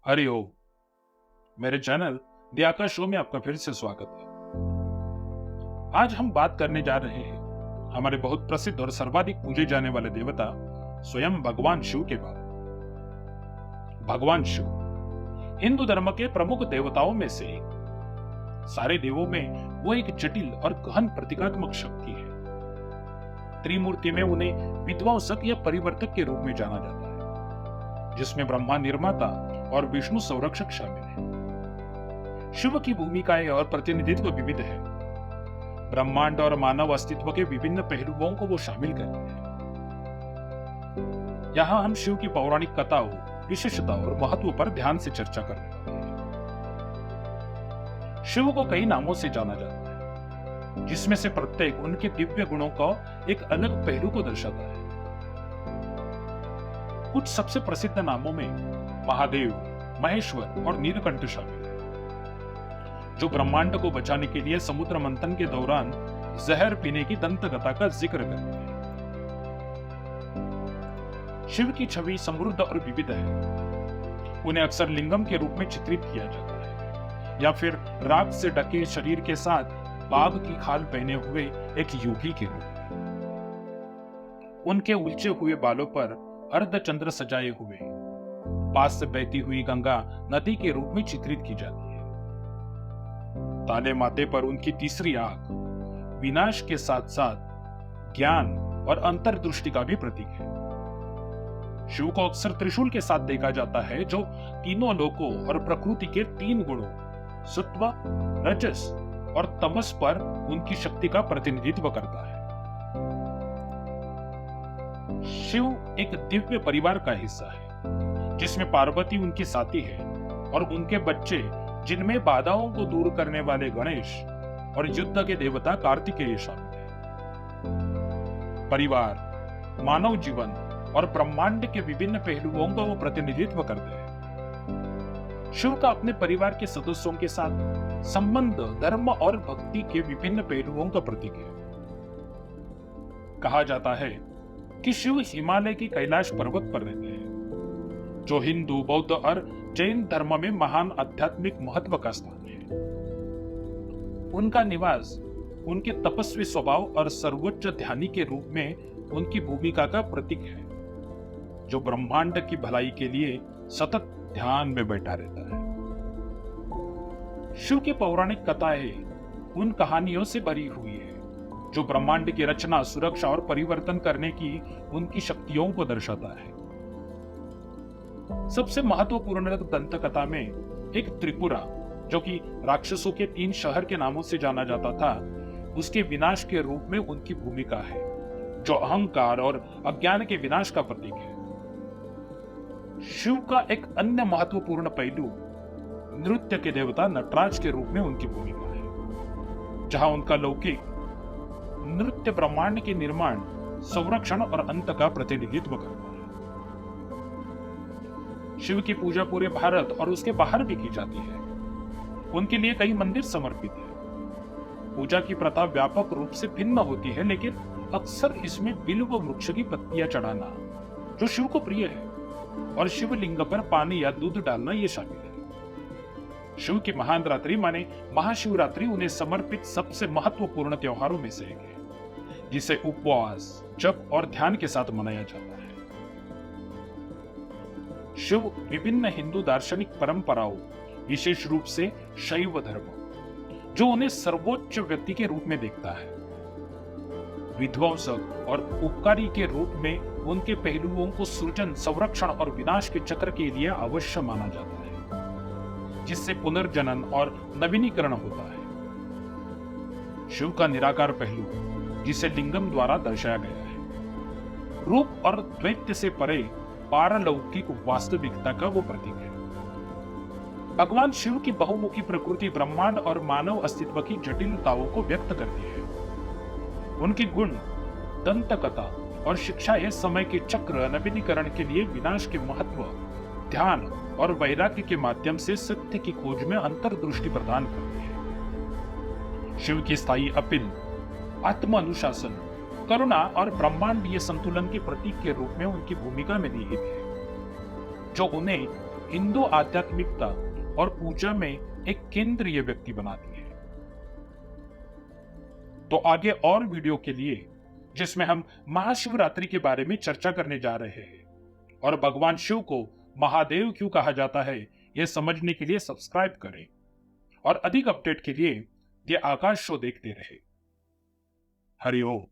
हरिओम। मेरे channel the Akash show में आपका फिर से स्वागत है। आज हम बात करने जा रहे हैं हमारे बहुत प्रसिद्ध और सर्वाधिक पूजे जाने वाले देवता स्वयं भगवान शिव के बारे में। भगवान शिव हिंदू धर्म के प्रमुख देवताओं में से एक। सारे देवों में वो एक जटिल और गहन प्रतीकात्मक शक्ति है। त्रिमूर्ति में उन्हें विध्वंसक या परिवर्तक के रूप में जाना जाता है, जिसमें ब्रह्मा निर्माता और विष्णु संरक्षक शामिल है। शिव की भूमिकाएं और प्रतिनिधित्व विविध है। ब्रह्मांड और मानव अस्तित्व के विभिन्न पहलुओं को वो शामिल करते हैं। यहाँ हम शिव की पौराणिक कथाओं, विशेषता और महत्व पर ध्यान से चर्चा करने वाले हैं। शिव को कई नामों से जाना जाता है, जिसमें से प्रत्येक उनके दिव्य गुणों का एक अलग पहलू को दर्शाता है। कुछ सबसे प्रसिद्ध नामों में महादेव, महेश्वर और नीलकंठ शामिल है, जो ब्रह्मांड को बचाने के लिए समुद्र मंथन के दौरान जहर पीने की दंतकथा का जिक्र करते हैं। शिव की छवि समृद्ध और विविध है। उन्हें अक्सर लिंगम के रूप में चित्रित किया जाता है, या फिर राख से ढके शरीर के साथ बाघ की खाल पहने हुए एक योगी के रूप में। उनके उलझे हुए बालों पर अर्धचंद्र सजाए हुए पास से बहती हुई गंगा नदी के रूप में चित्रित की जाती है। ताले माथे पर उनकी तीसरी आंख विनाश के साथ साथ ज्ञान और अंतर्दृष्टि का भी प्रतीक है। शिव को अक्सर त्रिशूल के साथ देखा जाता है, जो तीनों लोकों और प्रकृति के तीन गुणों सत्व, रजस और तमस पर उनकी शक्ति का प्रतिनिधित्व करता है। शिव एक दिव्य परिवार का हिस्सा है, जिसमें पार्वती उनकी साथी है और उनके बच्चे, जिनमें बाधाओं को दूर करने वाले गणेश और युद्ध के देवता कार्तिकेय शामिल है। परिवार मानव जीवन और ब्रह्मांड के विभिन्न पहलुओं का वो प्रतिनिधित्व करते हैं। शिव का अपने परिवार के सदस्यों के साथ संबंध धर्म और भक्ति के विभिन्न पहलुओं का प्रतीक है। कहा जाता है कि शिव हिमालय की कैलाश पर्वत पर रहते हैं, जो हिंदू, बौद्ध और जैन धर्म में महान आध्यात्मिक महत्व का स्थान है। उनका निवास उनके तपस्वी स्वभाव और सर्वोच्च ध्यानी के रूप में उनकी भूमिका का प्रतीक है, जो ब्रह्मांड की भलाई के लिए सतत ध्यान में बैठा रहता है। शिव की पौराणिक कथाएं उन कहानियों से भरी हुई है, जो ब्रह्मांड की रचना, सुरक्षा और परिवर्तन करने की उनकी शक्तियों को दर्शाता है। सबसे महत्वपूर्ण दंत कथा में एक त्रिपुरा, जो कि राक्षसों के 3 शहर के नामों से जाना जाता था, उसके विनाश के रूप में उनकी भूमिका है, जो अहंकार और अज्ञान के विनाश का प्रतीक है। शिव का एक अन्य महत्वपूर्ण पहलू नृत्य के देवता नटराज के रूप में उनकी भूमिका है, जहां उनका लौकिक नृत्य ब्रह्मांड के निर्माण, संरक्षण और अंत का प्रतिनिधित्व करता है। शिव की पूजा पूरे भारत और उसके बाहर भी की जाती है। उनके लिए कई मंदिर समर्पित है। पूजा की प्रथा व्यापक रूप से भिन्न होती है, लेकिन अक्सर इसमें बिल्व वृक्ष की पत्तियां चढ़ाना, जो शिव को प्रिय है, और शिवलिंग पर पानी या दूध डालना ये शामिल है। शिव की महान रात्रि माने महाशिवरात्रि उन्हें समर्पित सबसे महत्वपूर्ण त्योहारों में से एक है, जिसे उपवास, जप और ध्यान के साथ मनाया जाता है। शिव विभिन्न हिंदू दार्शनिक परंपराओं, विशेष रूप से शैव धर्म, जो उन्हें सर्वोच्च व्यक्ति के रूप में देखता है, विध्वंसक और उपकारी के रूप में उनके पहलुओं को सृजन, संरक्षण और विनाश के चक्र के लिए अवश्य माना जाता है, जिससे पुनर्जनन और नवीनीकरण होता है। शिव का निराकार पहलू, जिसे लिंगम द्वारा दर्शाया गया है, रूप और द्वैत से परे पारलौकिक वास्तविकता का वो प्रतीक है। भगवान शिव की बहुमुखी प्रकृति ब्रह्मांड और मानव अस्तित्व की जटिलताओं को व्यक्त करती है। उनके गुण, दंत कथा और शिक्षाएं समय के चक्र, नवीनीकरण के लिए विनाश के महत्व, ध्यान और वैराग्य के माध्यम से सत्य की खोज में अंतर्दृष्टि प्रदान करती है। शिव की स्थायी अपील, आत्म अनुशासन, करुणा और ब्रह्मांडीय संतुलन के प्रतीक के रूप में उनकी भूमिका में निहित है, जो उन्हें हिंदू आध्यात्मिकता और पूजा में एक केंद्रीय व्यक्ति बनाती है। तो आगे और वीडियो के लिए, जिसमें हम महाशिवरात्रि के बारे में चर्चा करने जा रहे हैं और भगवान शिव को महादेव क्यों कहा जाता है, यह समझने के लिए सब्सक्राइब करें और अधिक अपडेट के लिए ये आकाश शो देखते रहे। हरि ओम।